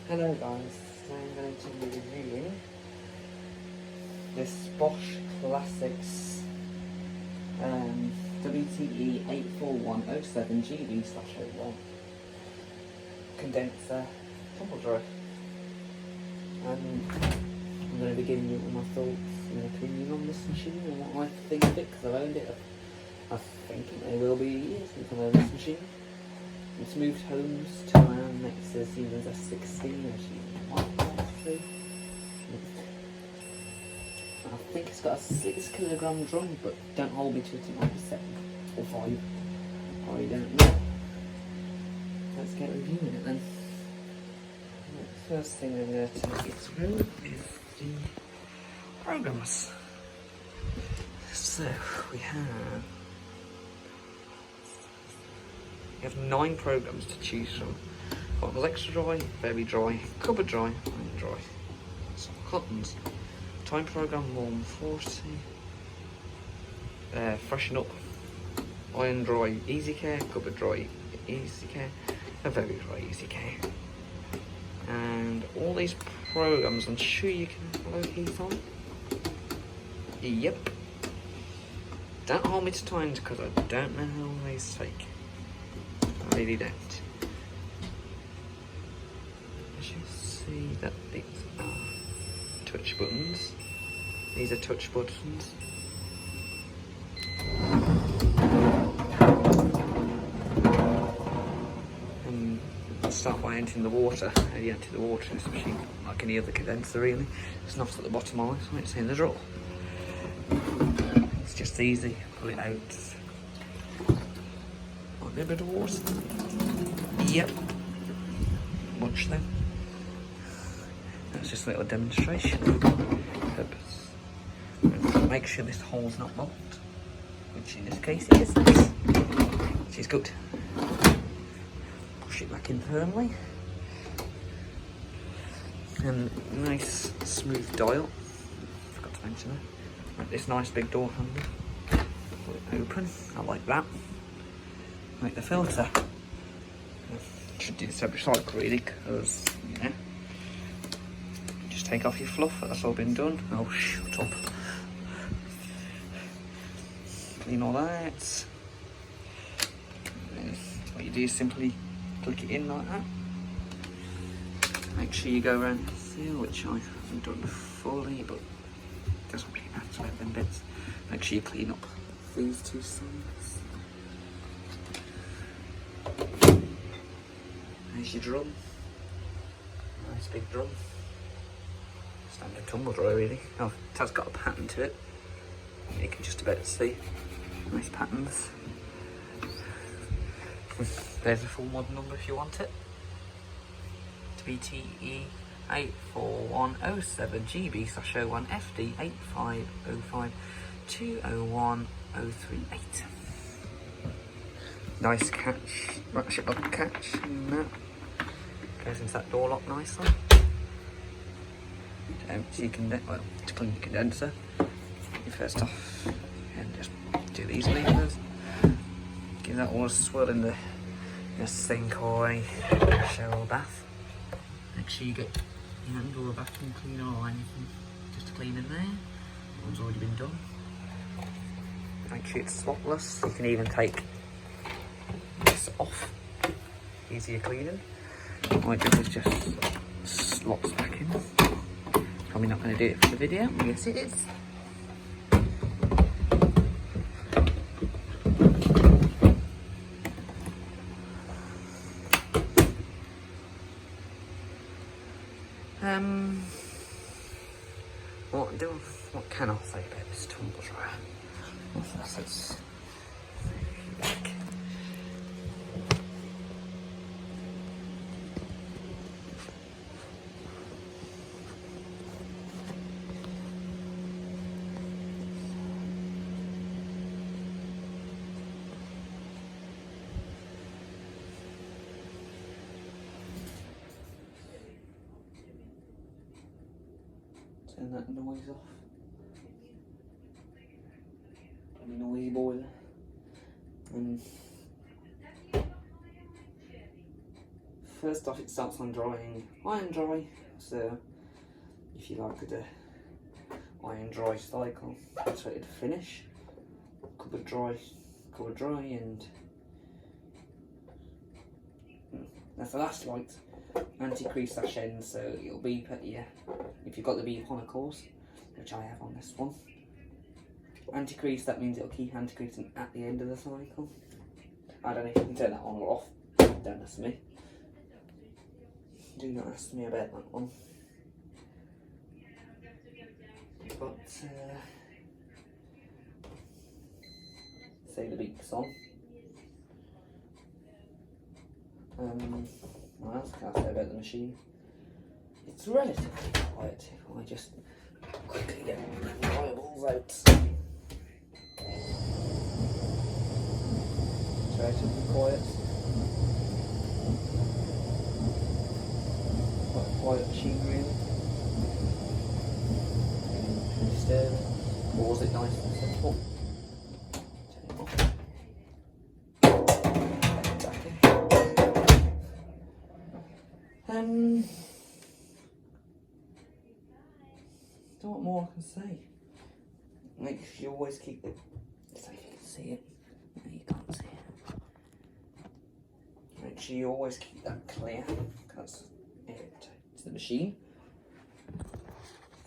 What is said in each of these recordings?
Hello guys, so I'm going to be reviewing this Bosch Classics WTE84107Gb/01 condenser tumble dryer. And I'm going to be giving you all my thoughts and opinion on this machine and what I think of it, because I've owned it. I think it may well be years since I've owned this machine. It's moved homes to around next to Siemens S16, actually. I think it's got a 6 kilogram drum, but don't hold me to it, it might be 7 or 5. I don't know. Let's get reviewing it then. The first thing I'm going to take it through is the programs. So we have 9 programs to choose from. Got extra dry, very dry, cupboard dry, and dry. Some cottons. Time program 140. Freshen up. Iron dry, easy care. Cupboard dry, easy care. A very dry, easy care. And all these programs, I'm sure you can locate on. Yep. Don't hold me to times because I don't know how long these take. I really don't. As you see that these are touch buttons. These are touch buttons. And I'll start by emptying the water. How you empty the water in this machine, like any other condenser really. It's not at the bottom of it, so it's in the drawer. It's just easy, pull it out. A little bit of water. Yep. Watch them. That's just a little demonstration purpose. Make sure this hole's not blocked, which in this case it isn't, which is good. Push it back in firmly. And nice smooth dial. Forgot to mention that. Like this nice big door handle. Pull it open. I like that. Like the filter. Should do this every cycle really, because yeah. Just take off your fluff, that's all been done. Oh, shut up. Clean all that. And what you do is simply click it in like that. Make sure you go around the seal, which I haven't done fully, but it doesn't really matter about them bits. Make sure you clean up these two sides. There's your drum. Nice big drum. Standard tumble dryer really. Oh, it has got a pattern to it. You can just about see. Nice patterns. There's a full model number if you want it. WTE84107GB/01FD8505201-038. Nice catch, ratchet up catch, and that goes into that door lock nicely. So you can, to clean the condenser, you first off, and just do these levers. Give that all a swirl in the sink or a shower bath. Make sure you get your hand or a vacuum cleaner or anything just to clean in there. One's already been done. Make sure it's spotless. You can even take this off. Easier cleaning. My job is just slots back in. Probably not going to do it for the video. Yes, it is. What can I say about this tumble dryer? Well, first let's back. Turn that noise off. Noisy boiler. first off, it starts on drying iron dry, so if you like the iron dry cycle, that's ready to finish. Cover dry, and that's the last light. Anti-crease slash end, so it'll beep at you if you've got the beep on, of course, which I have on this one. Anti-crease, that means it'll keep anti-creasing at the end of the cycle. I don't know if you can turn that on or off, don't ask me. Do not ask me about that one. But, say the beep's on. What else can I say about the machine? It's relatively quiet if I just quickly get the variables out. It's relatively quiet. Quite a quiet machine really. Disturb. Pause it nice and simple. Turn it off. Don't know what more I can say. Make sure you always keep it. So you can see it. No, you can't see it. Make sure you always keep that clear, because it protects the machine.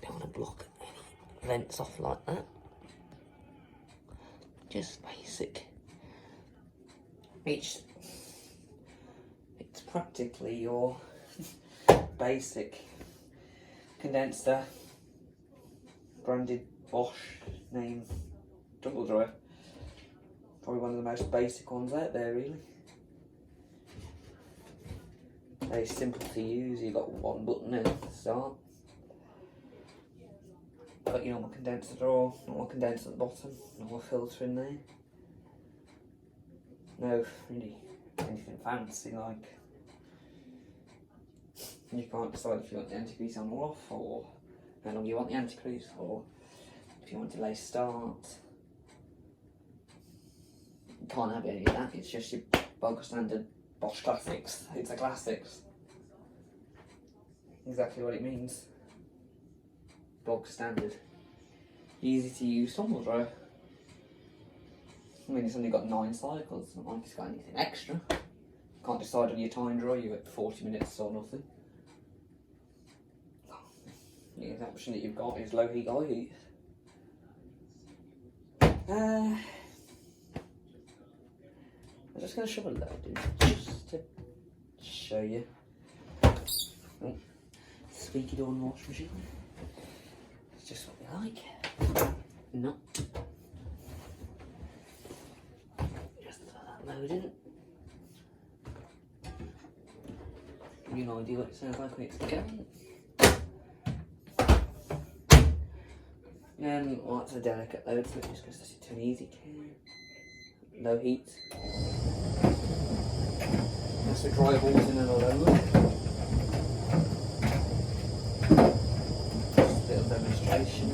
Don't want to block any vents off like that. Just basic. It's practically your basic condenser, branded Bosch name tumble dryer. Probably one of the most basic ones out there really. Very simple to use, you've got one button in to start. Got your normal condenser drawer, normal condenser at the bottom, normal filter in there. No really anything fancy like. You can't decide if you want the anti-grease on or off, or how long you want the anti-grease, or if you want delay start. You can't have any of that, it's just your bog standard Bosch Classics. It's a Classics. Exactly what it means. Bog standard. Easy to use tumble dryer. I mean, it's only got 9 cycles, it's not like it's got anything extra. Can't decide on your time draw, you get 40 minutes or nothing. The option that you've got is low heat, high heat. I'm just going to shove a load in just to show you. Oh, squeaky door and wash machine. It's just what we like. No. Just throw that load in. Give you an idea what it sounds like when it's going. Well, it's a delicate load, so it just goes to an easy can. No heat. That's the dry balls in and all over. Just a little demonstration.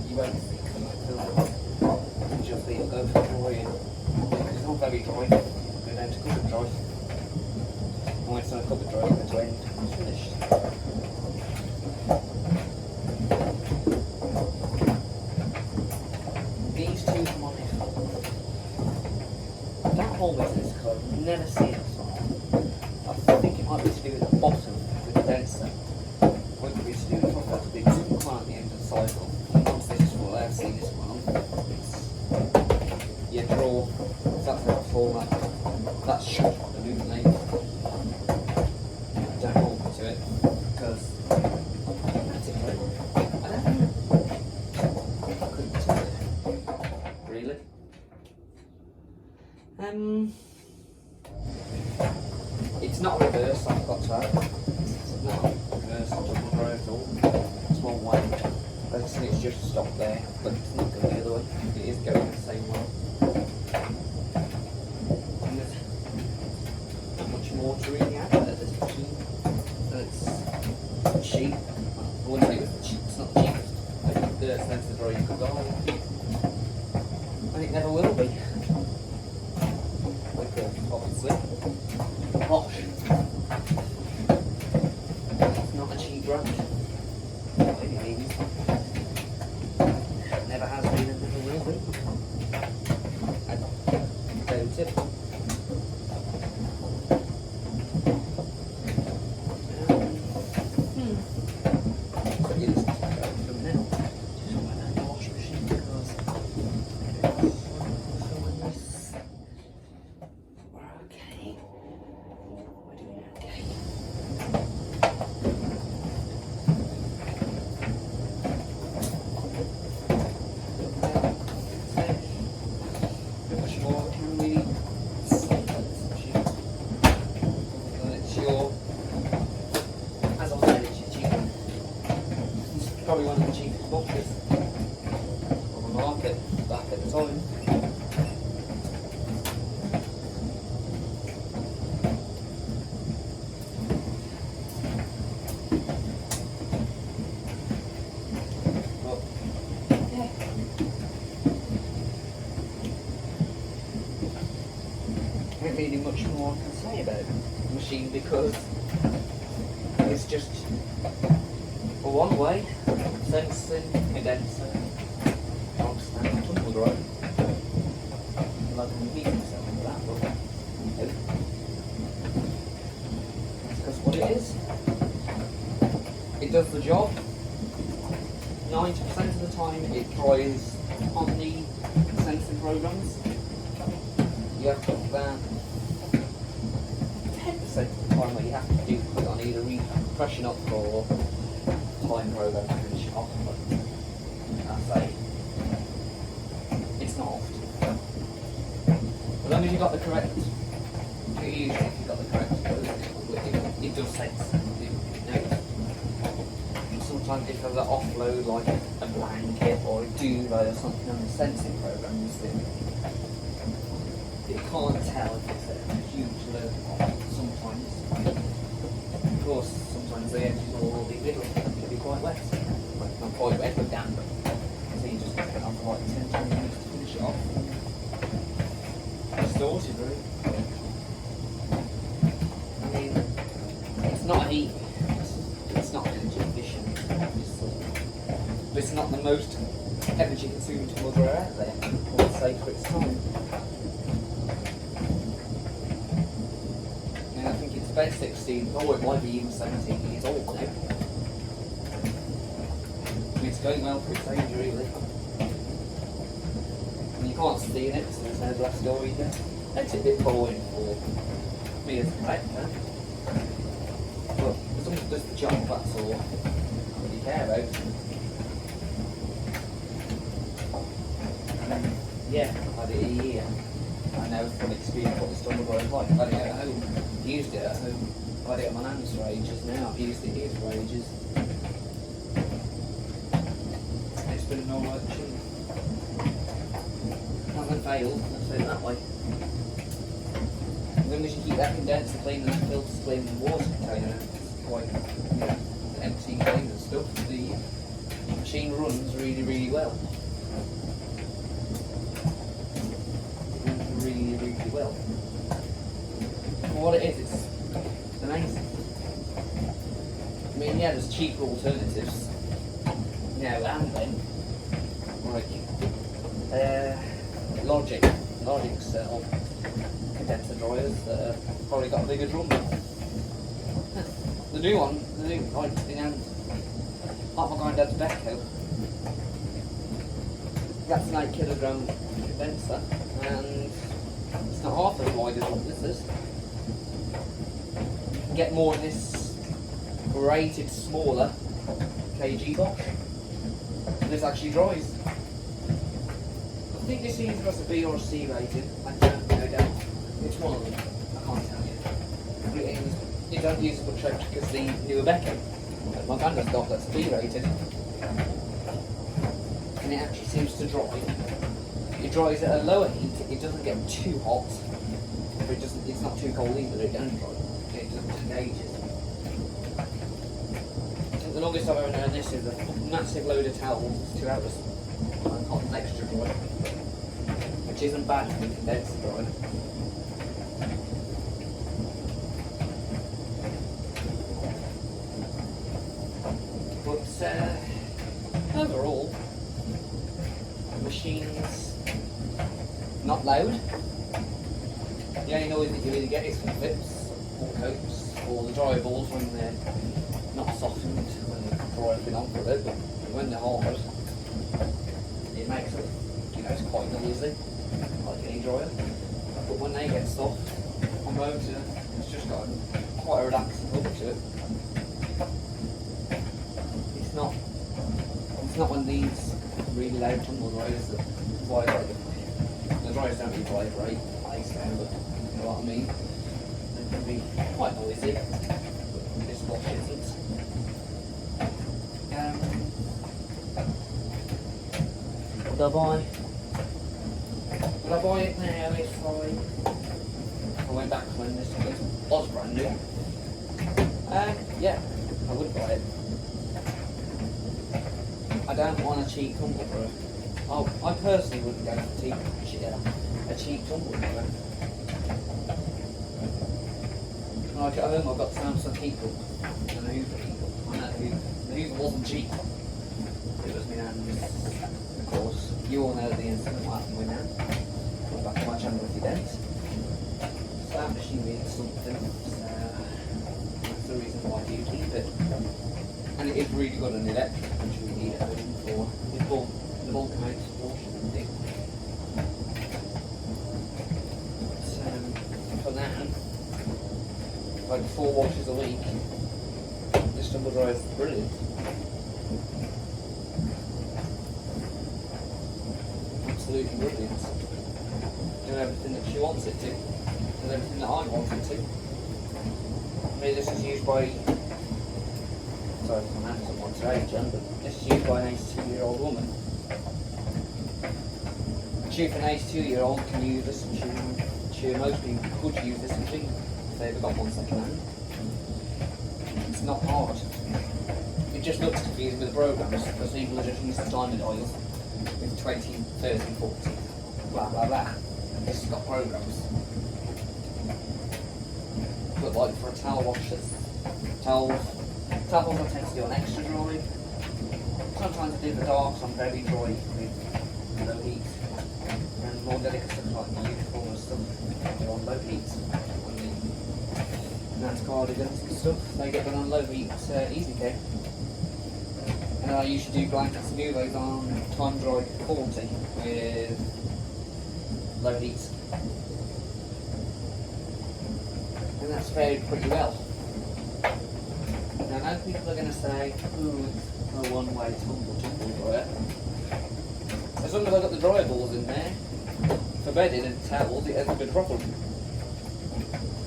You won't see it come out because you'll see it go for drying. It's not very dry. Go down to cover dry. And when it's on a cover dry, it's when it's finished. These two come on here. That whole business code, I've never seen it before. I think it might be to do with the bottom of the condenser. It won't be to do with the top, that's a big one at the end of the cycle. Once this is full, I've seen this one. It's your draw, that's how I format. That's short on the movement lane. Don't hold me to it, because practically, I don't know. I couldn't tell it. Really? It's not reverse, I've got to add. It's not reverse double dry at all. It's one way. Basically it's just stopped there, but it's not going the other way. It is going the same way. And there's not much more to really add at this machine. It's cheap. I wouldn't say it's cheap, it's not the cheapest. The sensor drawer you could buy. And it never will be. Obviously. Bosch. one of the cheapest boxes on the market back at the time. Not really much more I can say about the machine because it's just a one-way sensing condenser, bog standard tumble dryer. I'm not going to beat myself with that, but no. That's because what it is. It does the job. 90% of the time it dries on the sensing programs. You have to about 10% of the time where you have to do put on either freshen up or time program to finish it off. But I say it's not often. As long as you got the correct, usually if you got the correct code, it does sense. Sometimes if there's an offload like a blanket or a duvet or something on the sensing programs, you can't tell if it's a huge load sometimes. Of course, sometimes the edges will be little, it'll be quite wet. Well, not quite wet, but damp. So you just have to have the right 10-20 minutes to finish it off. Distorted, really. I mean, it's not a heat, it's not energy efficient, obviously. But it's not the most energy consuming tumble dryer out there, I would say, for its time. About 16, or it might be even 17 years old now. I mean, it's going well for its age, really. And you can't see in it, so there's no glass door either. It's a bit boring for me as a collector. But as long as it does the job, that's all I really care about. Yeah, I've had it a year. I know from experience what this tumble dryer is like. I've had it at home. Used it at home. I've had it at my nan's for ages now. I've used it here for ages. It's been an alright machine. Hasn't failed, let's say it that way. As long as you keep that condenser clean and the filters clean and the water container quite empty, clean and stuff, the machine runs really, really well. It runs really, really well. What it is, it's amazing. I mean, yeah, there's cheaper alternatives now and then, like Logic sell condenser dryers that have probably got a bigger drum. The new like in hand, like my granddad's Becco. That's an 8 kilogram condenser, and it's not half as wide as what this is. Get more in this rated smaller kg box. This actually dries. I think this either has a B or a C rated. I don't know which one of them. I can't tell you. You don't use as much electric as the newer Becco. My granddad's got that's B rated. And it actually seems to dry. It dries at a lower heat. It doesn't get too hot. But it's not too cold either. It don't dry. Ages. I think the longest I've ever known this is a massive load of towels, 2 hours. And cotton extra dry, which isn't bad for the condenser dryer. But overall, the machine's not loud. The only noise that you really get is from clips or coats. Or the dry balls when they're not softened, when the dryer's been on for a bit, but when they're hard, it makes it, it's quite noisy, like any dryer. But when they get soft on motor, it's just got quite a relaxing look to it. It's not one of these really loud tumble dryers that vibrate. The dryers don't really vibrate, they sound, but you know what I mean. Can be quite noisy, but this watch isn't. would I buy? Would I buy it now if I went back when this was brand new? Yeah, I would buy it. I don't want a cheap tumble dryer. Oh, I personally wouldn't go for a cheap tumble dryer. Like at home I've got Samsung heat pump and a Hoover heat pump. I know the Hoover wasn't cheap. It was my nan's. Of course, you all know the incident what happened with Nan. Go back to my channel if you don't. So that machine needs something. So that's the reason why I do keep it. And it is really good on the electric, which we need at home for the bulk amount of washing and things. For that, like 4 washes a week, this tumble dryer is brilliant. Absolutely brilliant. Doing everything that she wants it to, and everything that I want it to. I mean, this is used by, sorry if I'm having someone's age, but this is used by an 82-year-old woman. If an 82-year-old can use this machine, most people could use this machine if they ever got one second hand. It's not hard. It just looks confusing with the programs because people are just using diamond dials with 20, 30, 40, blah blah blah. This has got programs. But like for a towel wash, towels I tend to do on extra dry. Sometimes I do the darks on very dry with low heat. And more delicate stuff like the uniform and stuff, they're on low heat. And that's cardigans and stuff, they get done on low heat easy care. And I usually do blankets and duvets on time dry 40 with low heat. And that's fared pretty well. Now I know people are going to say, ooh, it's a one-way tumble dryer. As long as I've got the dryer balls in there, for bedding and towels, it hasn't been a problem.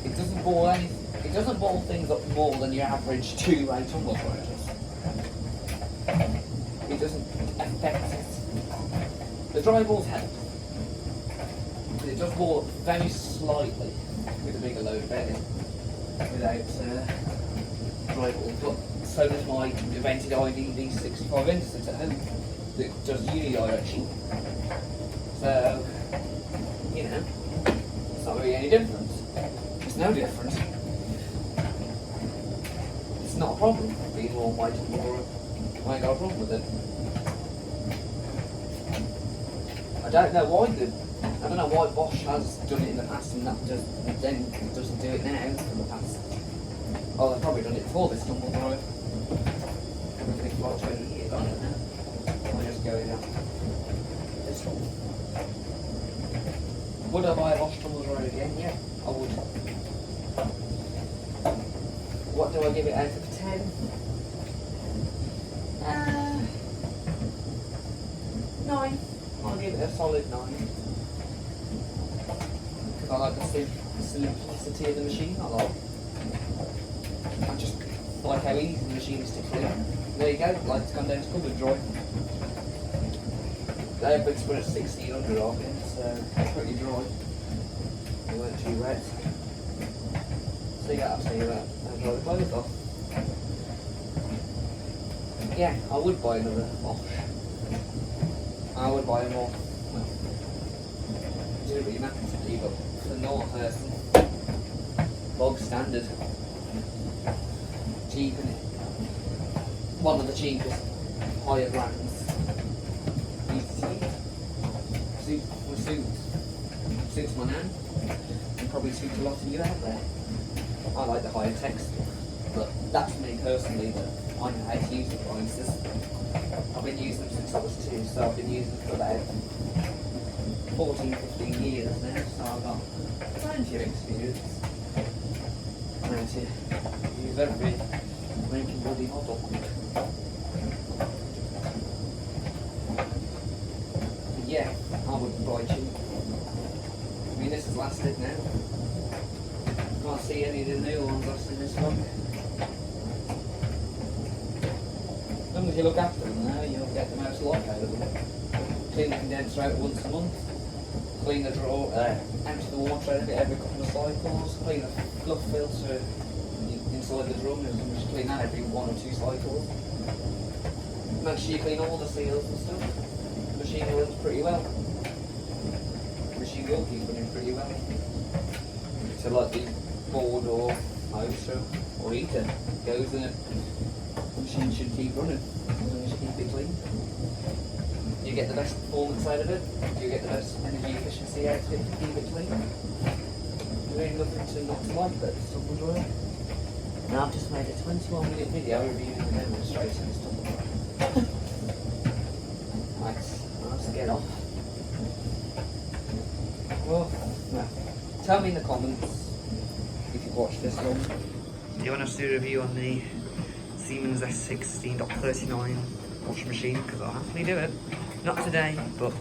It doesn't ball things up more than your average 2-way tumble dryer does. It doesn't affect it. The dryer balls help. But it does ball up very slightly with a bigger load of bedding without dryer balls. But so does my vented IDD 65 inch at home that does unidirection. So, you know, it's not really any different. It's no different. It's not a problem being one way or I ain't got a problem with it. I don't know why Bosch has done it in the past and that then doesn't do it now in the past. Oh, they've probably done it before this tumble dryer. Everything's like 20 years, I don't know. I'll just go in this one. Would I buy a Bosch tumble dryer again? Yeah, I would. What do I give it out of 10? 9. I'll give it a solid 9. Because I like the simplicity of the machine. I just like how easy the machine is to clean. There you go, like the condenser cupboard dry. They've been put at 1600 off it, so it's pretty dry. They weren't too wet. So you got to see that and dry the clothes off. Yeah, I would buy another Bosch. I would buy a more, well, it doesn't really matter to me, but for a normal person, bog standard, cheap, innit? One of the cheapest, higher brands. Easy to use. Suits my nan, and probably suits a lot of you out there. I like the higher tech stuff, but that's me personally, that I know how to use the appliances. I've been using them since I was 2, so I've been using them for about 14, 15 years now, so I've got plenty of experience. I know to use every making bloody model. But yeah, I wouldn't buy cheap. I mean, this has lasted now. Can't see any of the new ones lasting this long. As long as you look after them now, you'll get the most life out of them. clean the condenser out once a month, clean the drawer, empty the water out of it every couple of cycles, clean the fluff filter inside the drum, and just clean that every 1 or 2 cycles. Make sure you clean all the seals and stuff. The machine runs pretty well. The machine will keep running pretty well. So like the board or motor or heater goes in it, the machine should keep running as long as you keep it clean. You get the best performance out of it, you get the best energy efficiency out of it to keep it clean. There ain't nothing to not like that tumble dryer. Now I've just made a 21-minute video reviewing the demonstration of tumble dryer. Let's get off. Well, no. Tell me in the comments if you've watched this long. Do you want us to do a review on the Siemens S16.39 washing machine? Because I'll happily do it. Not today, but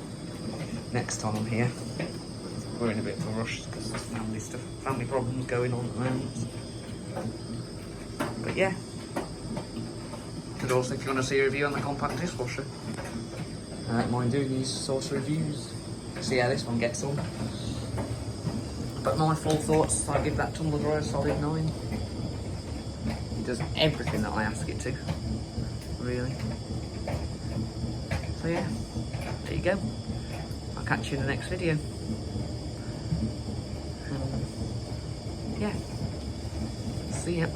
next time I'm here. We're in a bit of a rush because there's family stuff, family problems going on at the moment. But yeah. And also, if you want to see a review on the compact dishwasher, I don't mind doing these sorts of reviews. See how this one gets on. But my full thoughts, I give that tumble dryer a solid 9. It does everything that I ask it to, really. So yeah, there you go. I'll catch you in the next video. Yeah, see ya.